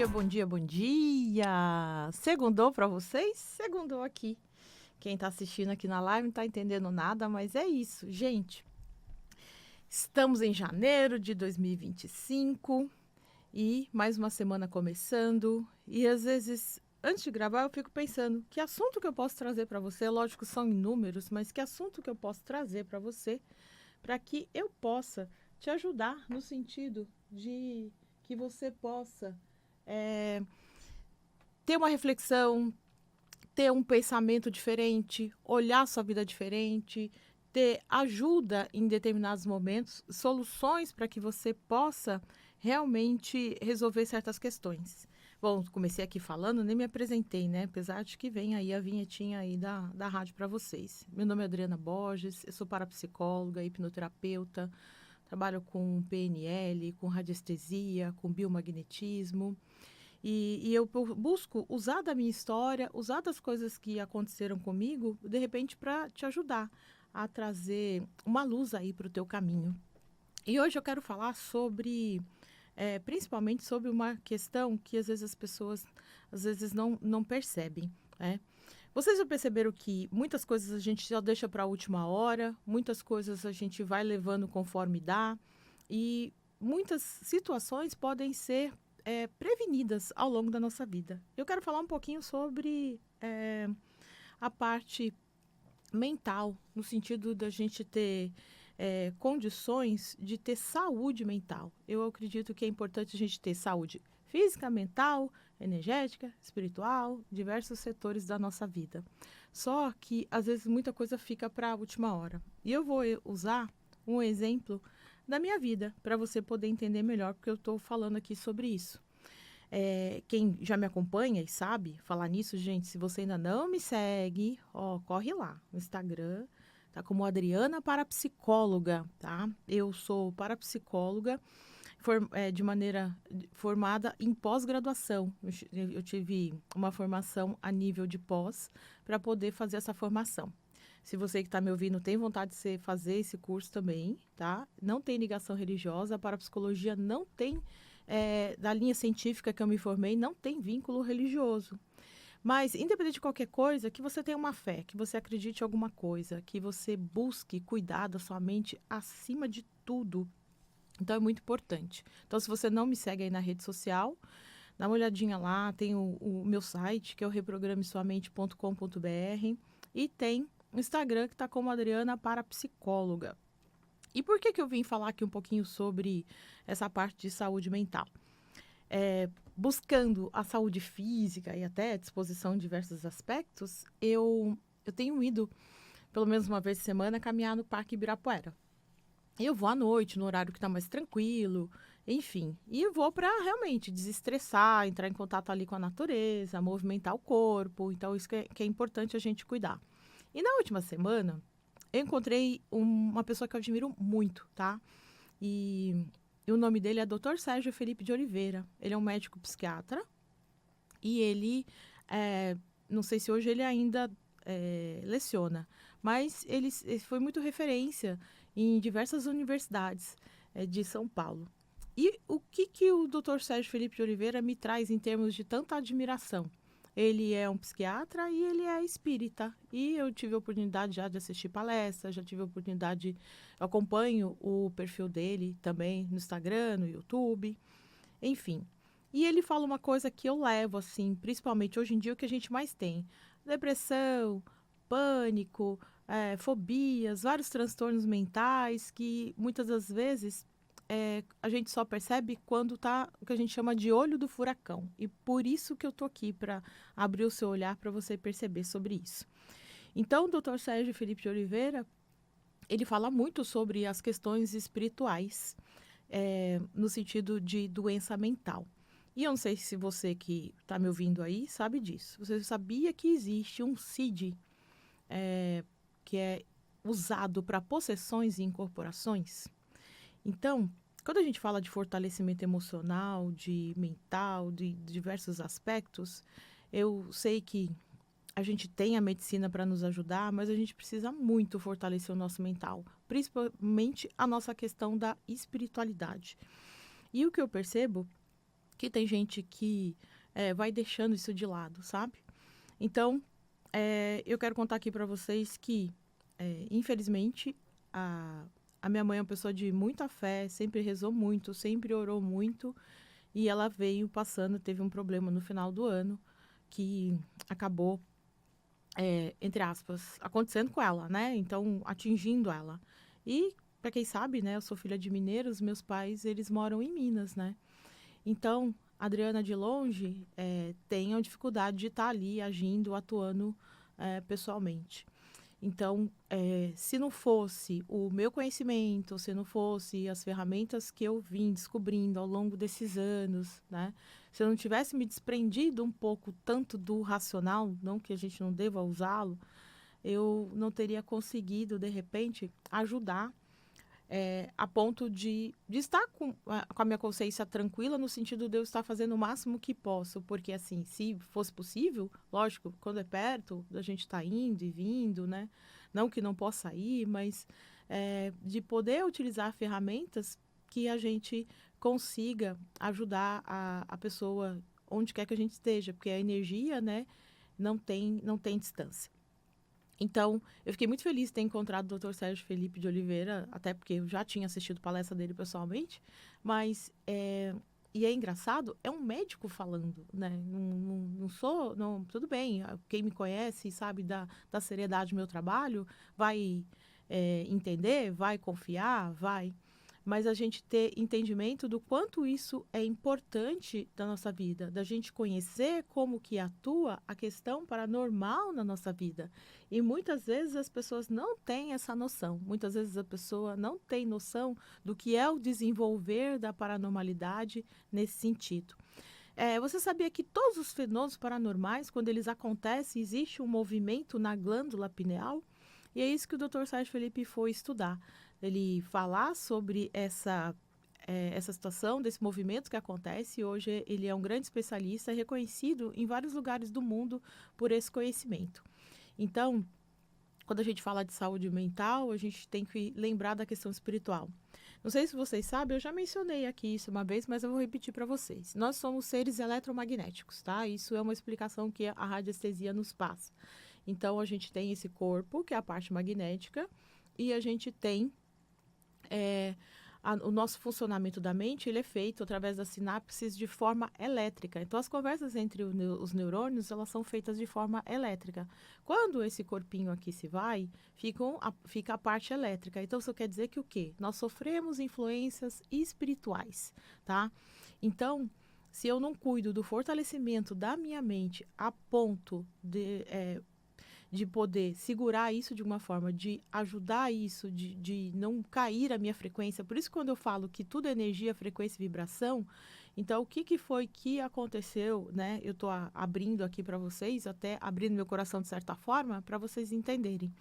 dia, bom dia, bom dia! Segundou para vocês? Segundou aqui. Quem está assistindo aqui na live não está entendendo nada, mas é isso, gente. Estamos em janeiro de 2025 e mais uma semana começando. E às vezes, antes de gravar, eu fico pensando que assunto que eu posso trazer para você. Lógico, são inúmeros, mas que assunto que eu posso trazer para você para que eu possa te ajudar no sentido de que você possa ter uma reflexão, ter um pensamento diferente, olhar sua vida diferente, ter ajuda em determinados momentos, soluções para que você possa realmente resolver certas questões. Bom, comecei aqui falando, nem me apresentei, né? Apesar de que vem aí a vinhetinha aí da rádio para vocês. Meu nome é Adriana Borges, eu sou parapsicóloga, hipnoterapeuta, trabalho com PNL, com radiestesia, com biomagnetismo. E eu busco usar da minha história, usar das coisas que aconteceram comigo, de repente, para te ajudar a trazer uma luz aí para o teu caminho. E hoje eu quero falar sobre, principalmente sobre uma questão que às vezes as pessoas não percebem, né? Vocês já perceberam que muitas coisas a gente já deixa para a última hora, muitas coisas a gente vai levando conforme dá, e muitas situações podem ser prevenidas ao longo da nossa vida. Eu quero falar um pouquinho sobre a parte mental, no sentido da gente ter condições de ter saúde mental. Eu acredito que é importante a gente ter saúde física, mental, energética, espiritual, diversos setores da nossa vida. Só que, às vezes, muita coisa fica para a última hora. E eu vou usar um exemplo da minha vida, para você poder entender melhor, porque eu estou falando aqui sobre isso. Quem já me acompanha e sabe falar nisso, gente, se você ainda não me segue, ó, corre lá no Instagram, tá como Adriana Parapsicóloga, tá? Eu sou parapsicóloga de maneira formada em pós-graduação. Eu tive uma formação a nível de pós para poder fazer essa formação. Se você que está me ouvindo tem vontade de fazer esse curso também, tá? Não tem ligação religiosa, a parapsicologia não tem, da linha científica que eu me formei, não tem vínculo religioso. Mas, independente de qualquer coisa, que você tenha uma fé, que você acredite em alguma coisa, que você busque cuidar da sua mente acima de tudo. Então, é muito importante. Então, se você não me segue aí na rede social, dá uma olhadinha lá, tem o meu site, que é o reprogramesuamente.com.br, e tem o Instagram, que está como Adriana Parapsicóloga. E por que eu vim falar aqui um pouquinho sobre essa parte de saúde mental? Buscando a saúde física e até a disposição em diversos aspectos, eu tenho ido, pelo menos uma vez por semana, caminhar no Parque Ibirapuera. Eu vou à noite, no horário que está mais tranquilo, enfim. E eu vou para realmente desestressar, entrar em contato ali com a natureza, movimentar o corpo. Então, isso que é importante a gente cuidar. E na última semana, eu encontrei uma pessoa que eu admiro muito, tá? E o nome dele é Dr. Sérgio Felipe de Oliveira. Ele é um médico psiquiatra e ele, não sei se hoje ele ainda leciona, mas ele foi muito referência em diversas universidades de São Paulo. E o que o Dr. Sérgio Felipe de Oliveira me traz em termos de tanta admiração? Ele é um psiquiatra e ele é espírita. E eu tive a oportunidade já de assistir palestras, já tive a oportunidade, eu acompanho o perfil dele também no Instagram, no YouTube, enfim. E ele fala uma coisa que eu levo, assim, principalmente hoje em dia, o que a gente mais tem: depressão, pânico, fobias, vários transtornos mentais que muitas das vezes a gente só percebe quando tá o que a gente chama de olho do furacão. E por isso que eu tô aqui, para abrir o seu olhar para você perceber sobre isso. Então, o Dr. Sérgio Felipe de Oliveira, ele fala muito sobre as questões espirituais, no sentido de doença mental. E eu não sei se você que está me ouvindo aí sabe disso. Você sabia que existe um CID, que é usado para possessões e incorporações? Então, quando a gente fala de fortalecimento emocional, de mental, de diversos aspectos, eu sei que a gente tem a medicina para nos ajudar, mas a gente precisa muito fortalecer o nosso mental, principalmente a nossa questão da espiritualidade. E o que eu percebo que tem gente que vai deixando isso de lado, sabe? Então, eu quero contar aqui para vocês que, infelizmente, a minha mãe é uma pessoa de muita fé, sempre rezou muito, sempre orou muito, e ela veio passando, teve um problema no final do ano que acabou, entre aspas, acontecendo com ela, né? Então, atingindo ela. E, para quem sabe, né, eu sou filha de mineiros, meus pais, eles moram em Minas, né? Então, a Adriana de longe tem a dificuldade de estar ali agindo, atuando pessoalmente. Então, se não fosse o meu conhecimento, se não fosse as ferramentas que eu vim descobrindo ao longo desses anos, né? Se eu não tivesse me desprendido um pouco tanto do racional, não que a gente não deva usá-lo, eu não teria conseguido, de repente, ajudar a ponto de estar com a minha consciência tranquila, no sentido de eu estar fazendo o máximo que posso, porque assim, se fosse possível, lógico, quando é perto, a gente está indo e vindo, né? Não que não possa ir, mas de poder utilizar ferramentas que a gente consiga ajudar a pessoa onde quer que a gente esteja, porque a energia, né, não tem distância. Então, eu fiquei muito feliz de ter encontrado o Dr. Sérgio Felipe de Oliveira, até porque eu já tinha assistido palestra dele pessoalmente, mas e é engraçado, é um médico falando, né? Não sou, não, tudo bem, quem me conhece e sabe da seriedade do meu trabalho vai entender, vai confiar, vai. Mas a gente ter entendimento do quanto isso é importante da nossa vida, da gente conhecer como que atua a questão paranormal na nossa vida. E muitas vezes as pessoas não têm essa noção. Muitas vezes a pessoa não tem noção do que é o desenvolver da paranormalidade nesse sentido. Você sabia que todos os fenômenos paranormais, quando eles acontecem, existe um movimento na glândula pineal? E é isso que o Dr. Sérgio Felipe foi estudar. Ele falar sobre essa situação, desse movimento que acontece. Hoje ele é um grande especialista, reconhecido em vários lugares do mundo por esse conhecimento. Então, quando a gente fala de saúde mental, a gente tem que lembrar da questão espiritual. Não sei se vocês sabem, eu já mencionei aqui isso uma vez, mas eu vou repetir para vocês. Nós somos seres eletromagnéticos, tá? Isso é uma explicação que a radiestesia nos passa. Então, a gente tem esse corpo, que é a parte magnética, e a gente tem o nosso funcionamento da mente, ele é feito através das sinapses de forma elétrica. Então, as conversas entre os neurônios, elas são feitas de forma elétrica. Quando esse corpinho aqui se vai, fica a parte elétrica. Então, isso quer dizer que o quê? Nós sofremos influências espirituais, tá? Então, se eu não cuido do fortalecimento da minha mente a ponto de poder segurar isso de uma forma, de ajudar isso, de não cair a minha frequência. Por isso, quando eu falo que tudo é energia, frequência e vibração, então o que foi que aconteceu, né? Eu estou abrindo aqui para vocês, até abrindo meu coração de certa forma, para vocês entenderem.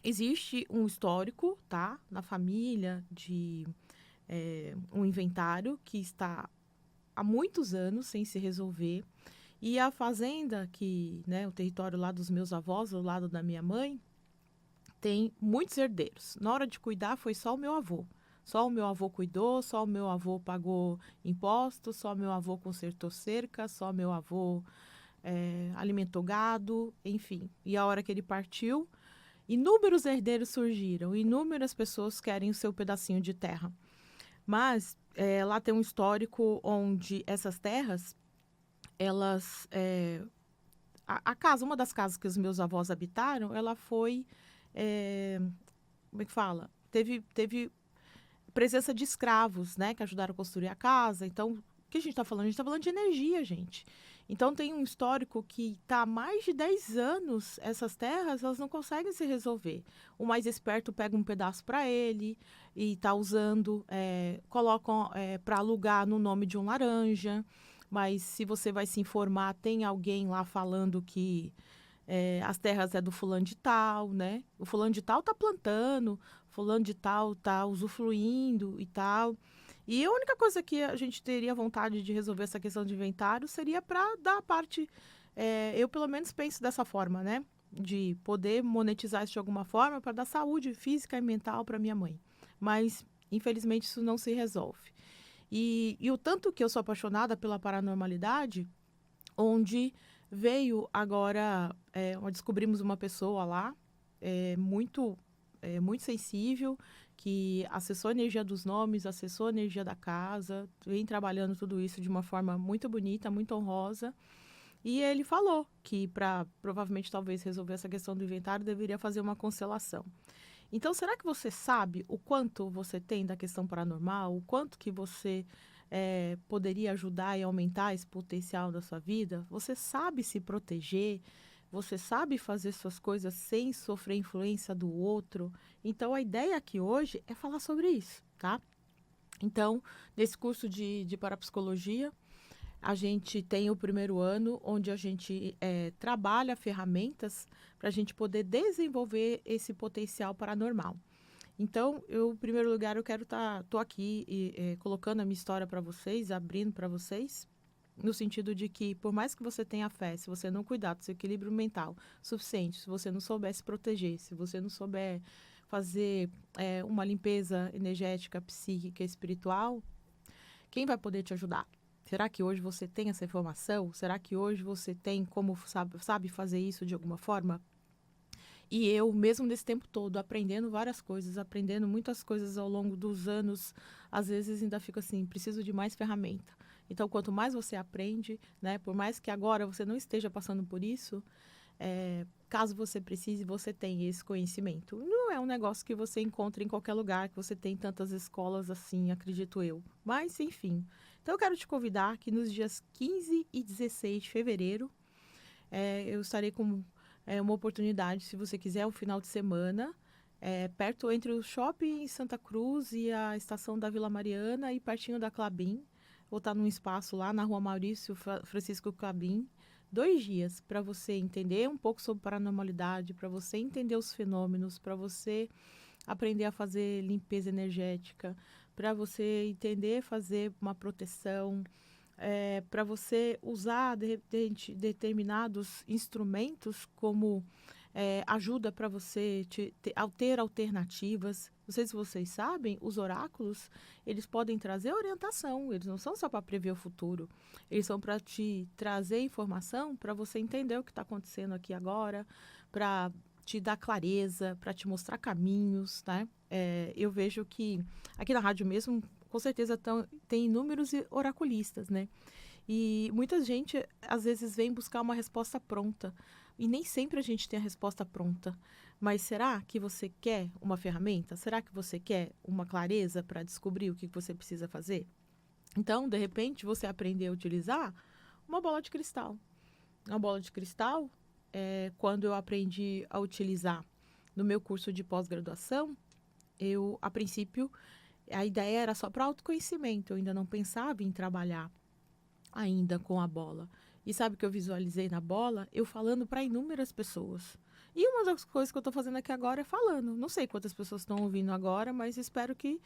Existe um histórico, tá? Na família de um inventário que está há muitos anos sem se resolver. E a fazenda, né, o território lá dos meus avós, do lado da minha mãe, tem muitos herdeiros. Na hora de cuidar, foi só o meu avô. Só o meu avô cuidou, só o meu avô pagou impostos, só o meu avô consertou cerca, só o meu avô alimentou gado, enfim. E a hora que ele partiu, inúmeros herdeiros surgiram, inúmeras pessoas querem o seu pedacinho de terra. Mas lá tem um histórico onde essas terras elas uma das casas que os meus avós habitaram, ela foi como é que fala? Teve presença de escravos, né, que ajudaram a construir a casa. Então, o que a gente está falando? A gente está falando de energia, gente. Então, tem um histórico que está há mais de 10 anos, essas terras, elas não conseguem se resolver. O mais esperto pega um pedaço para ele e está usando, colocam para alugar no nome de um laranja. Mas se você vai se informar, tem alguém lá falando que as terras é do fulano de tal, né? O fulano de tal tá plantando, fulano de tal tá usufruindo e tal. E a única coisa que a gente teria vontade de resolver essa questão de inventário seria para dar a parte. Eu pelo menos penso dessa forma, né? De poder monetizar isso de alguma forma para dar saúde física e mental para minha mãe. Mas, infelizmente, isso não se resolve. E o tanto que eu sou apaixonada pela paranormalidade, onde veio agora, onde descobrimos uma pessoa lá, muito, muito sensível, que acessou a energia dos nomes, acessou a energia da casa, vem trabalhando tudo isso de uma forma muito bonita, muito honrosa. E ele falou que para provavelmente talvez resolver essa questão do inventário deveria fazer uma constelação. Então, será que você sabe o quanto você tem da questão paranormal, o quanto que você poderia ajudar e aumentar esse potencial da sua vida? Você sabe se proteger? Você sabe fazer suas coisas sem sofrer influência do outro? Então, a ideia aqui hoje é falar sobre isso, tá? Então, nesse curso de parapsicologia, a gente tem o primeiro ano onde a gente trabalha ferramentas para a gente poder desenvolver esse potencial paranormal. Então, em primeiro lugar, eu quero tô aqui colocando a minha história para vocês, abrindo para vocês, no sentido de que, por mais que você tenha fé, se você não cuidar do seu equilíbrio mental suficiente, se você não souber se proteger, se você não souber fazer uma limpeza energética, psíquica, espiritual, quem vai poder te ajudar? Será que hoje você tem essa informação? Será que hoje você tem como sabe fazer isso de alguma forma? E eu, mesmo nesse tempo todo, aprendendo várias coisas, aprendendo muitas coisas ao longo dos anos, às vezes ainda fico assim, preciso de mais ferramenta. Então, quanto mais você aprende, né, por mais que agora você não esteja passando por isso, caso você precise, você tem esse conhecimento. Não é um negócio que você encontra em qualquer lugar, que você tem tantas escolas assim, acredito eu. Mas, enfim. Então, eu quero te convidar que nos dias 15 e 16 de fevereiro, eu estarei com uma oportunidade, se você quiser, um final de semana, perto entre o shopping em Santa Cruz e a estação da Vila Mariana e pertinho da Klabin. Vou estar num espaço lá na rua Maurício Francisco Klabin. 2 dias para você entender um pouco sobre paranormalidade, para você entender os fenômenos, para você aprender a fazer limpeza energética, para você entender fazer uma proteção, para você usar de repente determinados instrumentos como ajuda para você ter alternativas. Não sei se vocês sabem, os oráculos, eles podem trazer orientação, eles não são só para prever o futuro, eles são para te trazer informação para você entender o que está acontecendo aqui agora, para te dar clareza, para te mostrar caminhos, né? Eu vejo que aqui na rádio mesmo, com certeza tem inúmeros oraculistas, né? E muita gente, às vezes, vem buscar uma resposta pronta. E nem sempre a gente tem a resposta pronta. Mas será que você quer uma ferramenta? Será que você quer uma clareza para descobrir o que você precisa fazer? Então, de repente, você aprender a utilizar uma bola de cristal. Uma bola de cristal, quando eu aprendi a utilizar no meu curso de pós-graduação, a princípio, a ideia era só para autoconhecimento. Eu ainda não pensava em trabalhar ainda com a bola. E sabe o que eu visualizei na bola? Eu falando para inúmeras pessoas. E uma das coisas que eu estou fazendo aqui agora é falando. Não sei quantas pessoas estão ouvindo agora, mas espero que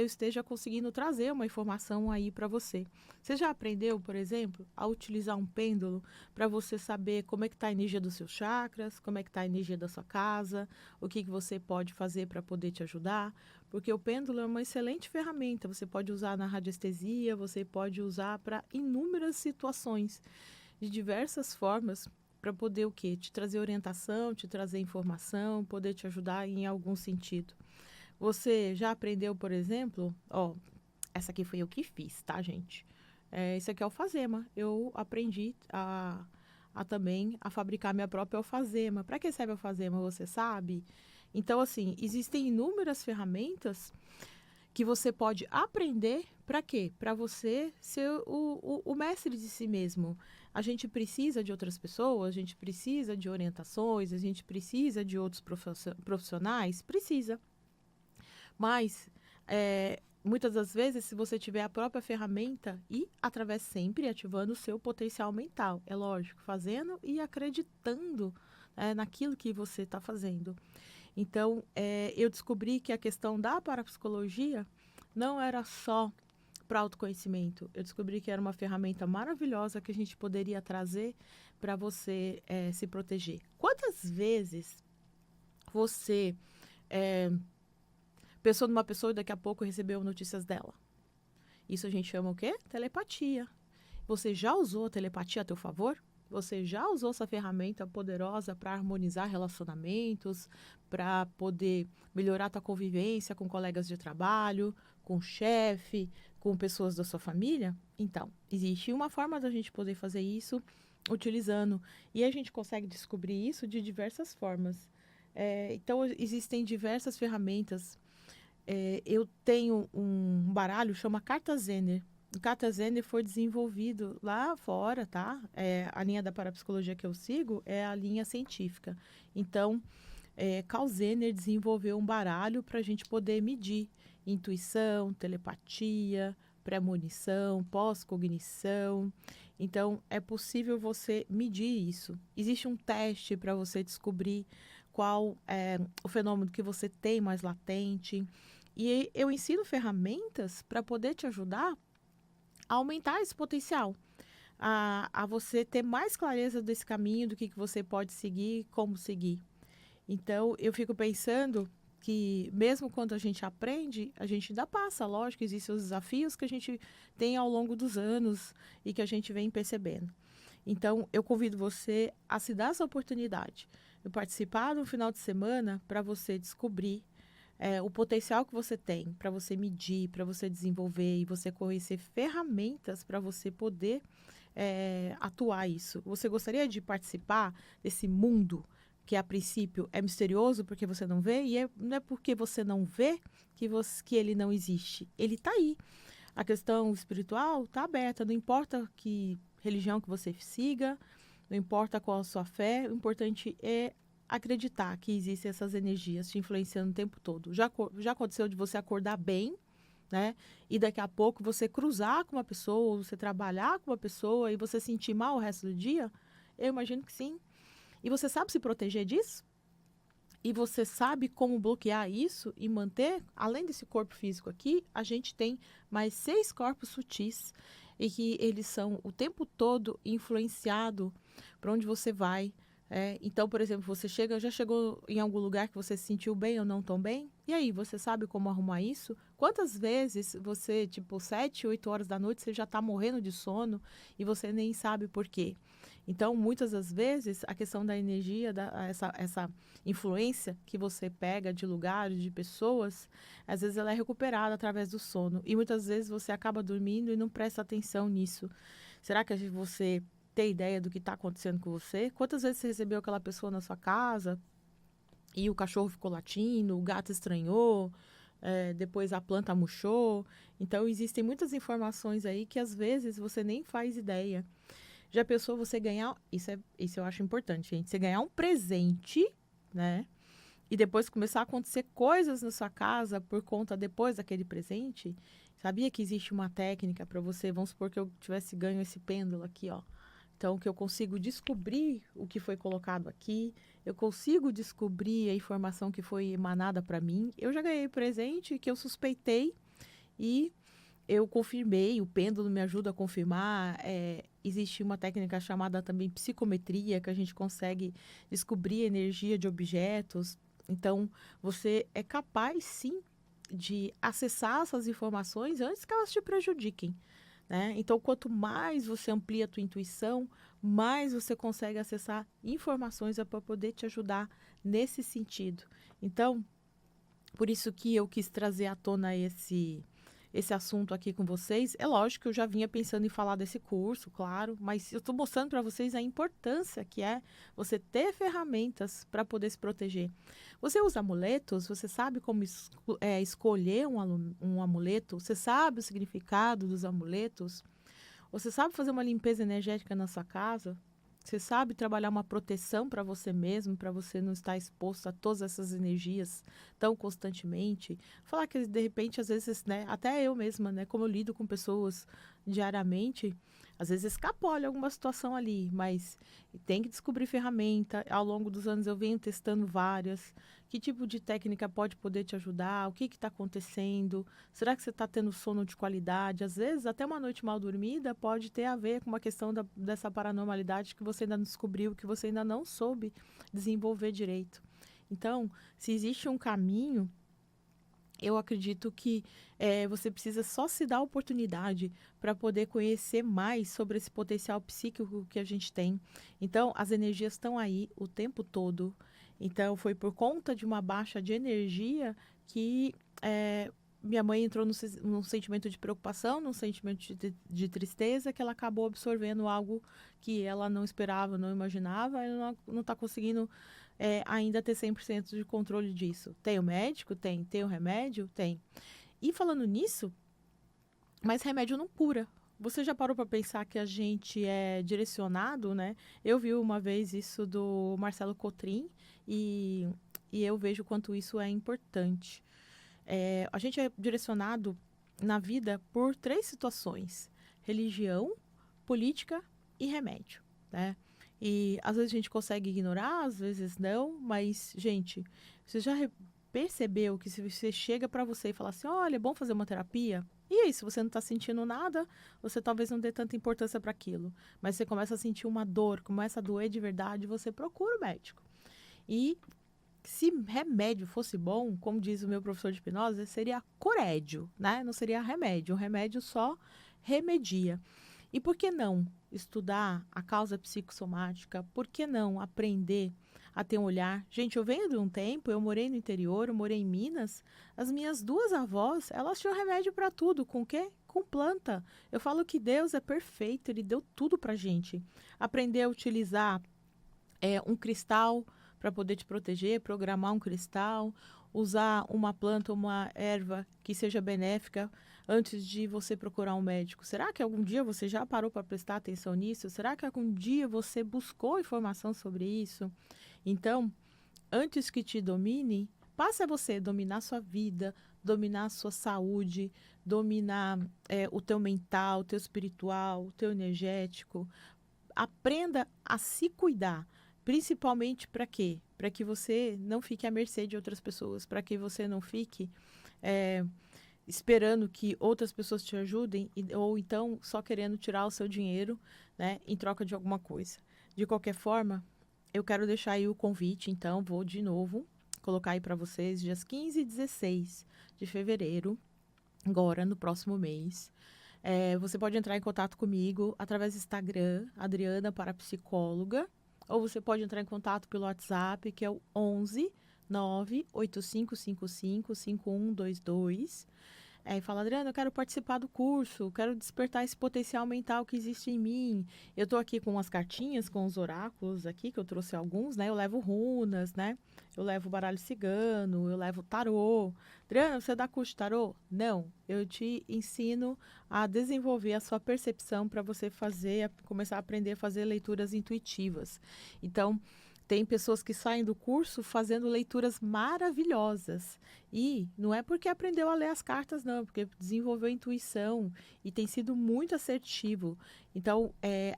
eu esteja conseguindo trazer uma informação aí para você. Você já aprendeu, por exemplo, a utilizar um pêndulo para você saber como é que está a energia dos seus chakras, como é que está a energia da sua casa, o que você pode fazer para poder te ajudar? Porque o pêndulo é uma excelente ferramenta. Você pode usar na radiestesia, você pode usar para inúmeras situações, de diversas formas, para poder o quê? Te trazer orientação, te trazer informação, poder te ajudar em algum sentido. Você já aprendeu, por exemplo, essa aqui foi eu que fiz, tá, gente? Esse aqui é alfazema. Eu aprendi também a fabricar minha própria alfazema. Para que serve a alfazema, você sabe? Então, assim, existem inúmeras ferramentas que você pode aprender para quê? Para você ser o mestre de si mesmo. A gente precisa de outras pessoas, a gente precisa de orientações, a gente precisa de outros profissionais? Precisa. Mas, muitas das vezes, se você tiver a própria ferramenta e através sempre ativando o seu potencial mental, é lógico, fazendo e acreditando naquilo que você está fazendo. Então, eu descobri que a questão da parapsicologia não era só para autoconhecimento. Eu descobri que era uma ferramenta maravilhosa que a gente poderia trazer para você se proteger. Quantas vezes você pensou numa pessoa e daqui a pouco recebeu notícias dela? Isso a gente chama o quê? Telepatia. Você já usou a telepatia a teu favor? Você já usou essa ferramenta poderosa para harmonizar relacionamentos, para poder melhorar a tua convivência com colegas de trabalho, com o chefe, com pessoas da sua família? Então, existe uma forma da gente poder fazer isso utilizando. E a gente consegue descobrir isso de diversas formas. Então, existem diversas ferramentas. Eu tenho um baralho, chama Carta Zener. O Carta Zener foi desenvolvido lá fora, tá? A linha da parapsicologia que eu sigo é a linha científica. Então, Carl Zener desenvolveu um baralho para a gente poder medir intuição, telepatia, premonição, pós-cognição. Então, é possível você medir isso. Existe um teste para você descobrir qual é o fenômeno que você tem mais latente. E eu ensino ferramentas para poder te ajudar a aumentar esse potencial, a você ter mais clareza desse caminho, do que você pode seguir, como seguir. Então, eu fico pensando que, mesmo quando a gente aprende, a gente ainda passa, lógico, existem os desafios que a gente tem ao longo dos anos e que a gente vem percebendo. Então, eu convido você a se dar essa oportunidade de participar de um final de semana para você descobrir o potencial que você tem, para você medir, para você desenvolver e você conhecer ferramentas para você poder atuar isso. Você gostaria de participar desse mundo que a princípio é misterioso porque você não vê, e não é porque você não vê que ele não existe. Ele está aí. A questão espiritual está aberta, não importa que religião que você siga, não importa qual a sua fé, o importante é acreditar que existem essas energias te influenciando o tempo todo. Já aconteceu de você acordar bem, né? E daqui a pouco você cruzar com uma pessoa, ou você trabalhar com uma pessoa e você sentir mal o resto do dia? Eu imagino que sim. E você sabe se proteger disso? E você sabe como bloquear isso e manter, além desse corpo físico aqui, a gente tem mais 6 corpos sutis e que eles são o tempo todo influenciados para onde você vai. Então, por exemplo, você já chegou em algum lugar que você se sentiu bem ou não tão bem? E aí, você sabe como arrumar isso? Quantas vezes você, tipo, 7, 8 horas da noite, você já está morrendo de sono e você nem sabe por quê? Então, muitas das vezes, a questão da energia, essa influência que você pega de lugares, de pessoas, às vezes ela é recuperada através do sono. E muitas vezes você acaba dormindo e não presta atenção nisso. Será que você tem ideia do que está acontecendo com você? Quantas vezes você recebeu aquela pessoa na sua casa e o cachorro ficou latindo, o gato estranhou, depois a planta murchou? Então, existem muitas informações aí que às vezes você nem faz ideia. Já pensou você ganhar... Isso eu acho importante, gente. Você ganhar um presente, né? E depois começar a acontecer coisas na sua casa por conta depois daquele presente. Sabia que existe uma técnica para você? Vamos supor que eu tivesse ganho esse pêndulo aqui, ó. Então, que eu consigo descobrir o que foi colocado aqui. Eu consigo descobrir a informação que foi emanada para mim. Eu já ganhei presente que eu suspeitei e eu confirmei, o pêndulo me ajuda a confirmar. Existe uma técnica chamada também psicometria, que a gente consegue descobrir a energia de objetos. Então, você é capaz, sim, de acessar essas informações antes que elas te prejudiquem, né? Então, quanto mais você amplia a tua intuição, mais você consegue acessar informações para poder te ajudar nesse sentido. Então, por isso que eu quis trazer à tona esse assunto aqui com vocês. É lógico que eu já vinha pensando em falar desse curso, claro, mas eu estou mostrando para vocês a importância que é você ter ferramentas para poder se proteger. Você usa amuletos? Você sabe como escolher um amuleto? Você sabe o significado dos amuletos? Você sabe fazer uma limpeza energética na sua casa? Você sabe trabalhar uma proteção para você mesmo, para você não estar exposto a todas essas energias tão constantemente? Falar que, de repente, às vezes, né, até eu mesma, né, como eu lido com pessoas diariamente, às vezes escapole alguma situação ali, mas tem que descobrir ferramenta. Ao longo dos anos eu venho testando várias. Que tipo de técnica pode poder te ajudar? O que está acontecendo? Será que você está tendo sono de qualidade? Às vezes, até uma noite mal dormida pode ter a ver com uma questão dessa paranormalidade que você ainda não descobriu, que você ainda não soube desenvolver direito. Então, se existe um caminho, Eu acredito que você precisa só se dar a oportunidade para poder conhecer mais sobre esse potencial psíquico que a gente tem. Então, as energias estão aí o tempo todo. Então, foi por conta de uma baixa de energia que minha mãe entrou num sentimento de preocupação, num sentimento de tristeza, que ela acabou absorvendo algo que ela não esperava, não imaginava, e não está conseguindo ainda ter 100% de controle disso. Tem o médico? Tem. Tem o remédio? Tem. E falando nisso, mas remédio não cura. Você já parou para pensar que a gente é direcionado, né? Eu vi uma vez isso do Marcelo Cotrim e, e eu vejo o quanto isso é importante. A gente é direcionado na vida por 3 situações: religião, política e remédio, né? E às vezes a gente consegue ignorar, às vezes não, mas, gente, você já percebeu que se você chega para você e fala assim, olha, é bom fazer uma terapia? E aí, se você não está sentindo nada, você talvez não dê tanta importância para aquilo. Mas você começa a sentir uma dor, começa a doer de verdade, você procura o médico. E se remédio fosse bom, como diz o meu professor de hipnose, seria corédio, né? Não seria remédio. O remédio só remedia. E por que não estudar a causa psicossomática? Por que não aprender a ter um olhar? Gente, eu venho de um tempo, eu morei no interior, eu morei em Minas. As minhas 2 avós, elas tinham remédio para tudo. Com o quê? Com planta. Eu falo que Deus é perfeito, Ele deu tudo para gente. Aprender a utilizar um cristal para poder te proteger, programar um cristal, usar uma planta, uma erva que seja benéfica antes de você procurar um médico. Será que algum dia você já parou para prestar atenção nisso? Será que algum dia você buscou informação sobre isso? Então, antes que te domine, passe a você dominar sua vida, dominar a sua saúde, dominar o teu mental, o teu espiritual, o teu energético. Aprenda a se cuidar. Principalmente para quê? Para que você não fique à mercê de outras pessoas, para que você não fique é, esperando que outras pessoas te ajudem, ou então só querendo tirar o seu dinheiro, né, em troca de alguma coisa. De qualquer forma, eu quero deixar aí o convite, então vou de novo colocar aí para vocês dias 15 e 16 de fevereiro, agora no próximo mês. Você pode entrar em contato comigo através do Instagram, Adriana Parapsicóloga, ou você pode entrar em contato pelo WhatsApp, que é o 11 98555 5122. E fala, Adriana, eu quero participar do curso, quero despertar esse potencial mental que existe em mim. Eu estou aqui com as cartinhas, com os oráculos aqui, que eu trouxe alguns, né? Eu levo runas, né? Eu levo baralho cigano, eu levo tarô. Adriana, você dá curso de tarô? Não, eu te ensino a desenvolver a sua percepção para você começar a aprender a fazer leituras intuitivas. Então, tem pessoas que saem do curso fazendo leituras maravilhosas. E não é porque aprendeu a ler as cartas, não, é porque desenvolveu intuição e tem sido muito assertivo. Então,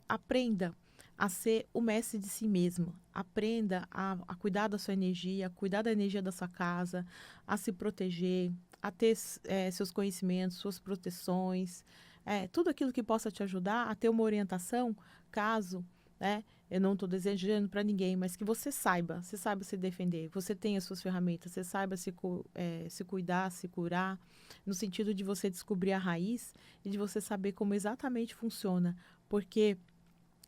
aprenda a ser o mestre de si mesmo. Aprenda a cuidar da sua energia, a cuidar da energia da sua casa, a se proteger, a ter seus conhecimentos, suas proteções, tudo aquilo que possa te ajudar a ter uma orientação, caso, né? Eu não estou desejando para ninguém, mas que você saiba se defender, você tenha as suas ferramentas, você saiba se cuidar, se curar, no sentido de você descobrir a raiz e de você saber como exatamente funciona. Porque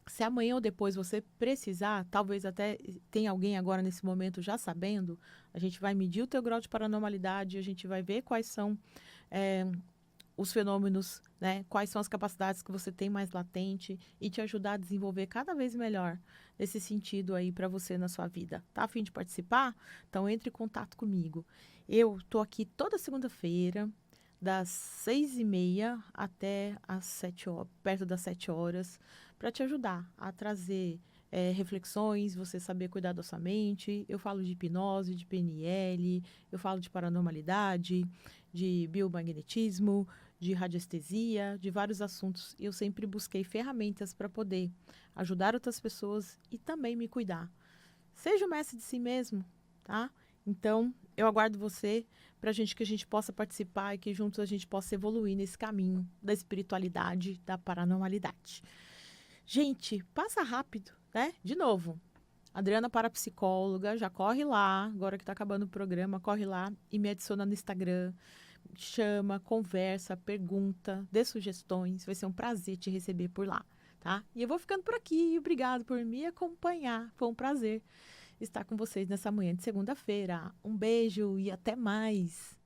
se amanhã ou depois você precisar, talvez até tenha alguém agora nesse momento já sabendo, a gente vai medir o teu grau de paranormalidade, a gente vai ver quais são os fenômenos, né? Quais são as capacidades que você tem mais latente e te ajudar a desenvolver cada vez melhor nesse sentido aí para você na sua vida. Tá a fim de participar? Então entre em contato comigo. Eu tô aqui toda segunda-feira, das 6h30 até as 7 horas, perto das 7 horas, para te ajudar a trazer reflexões, você saber cuidar da sua mente. Eu falo de hipnose, de PNL, eu falo de paranormalidade, de biomagnetismo, de radiestesia, de vários assuntos. Eu sempre busquei ferramentas para poder ajudar outras pessoas e também me cuidar. Seja o mestre de si mesmo, tá? Então, eu aguardo você para que a gente possa participar e que juntos a gente possa evoluir nesse caminho da espiritualidade, da paranormalidade. Gente, passa rápido, né? De novo, Adriana Parapsicóloga, já corre lá, agora que tá acabando o programa, corre lá e me adiciona no Instagram. Chama, conversa, pergunta, dê sugestões. Vai ser um prazer te receber por lá, tá? E eu vou ficando por aqui. Obrigado por me acompanhar. Foi um prazer estar com vocês nessa manhã de segunda-feira. Um beijo e até mais.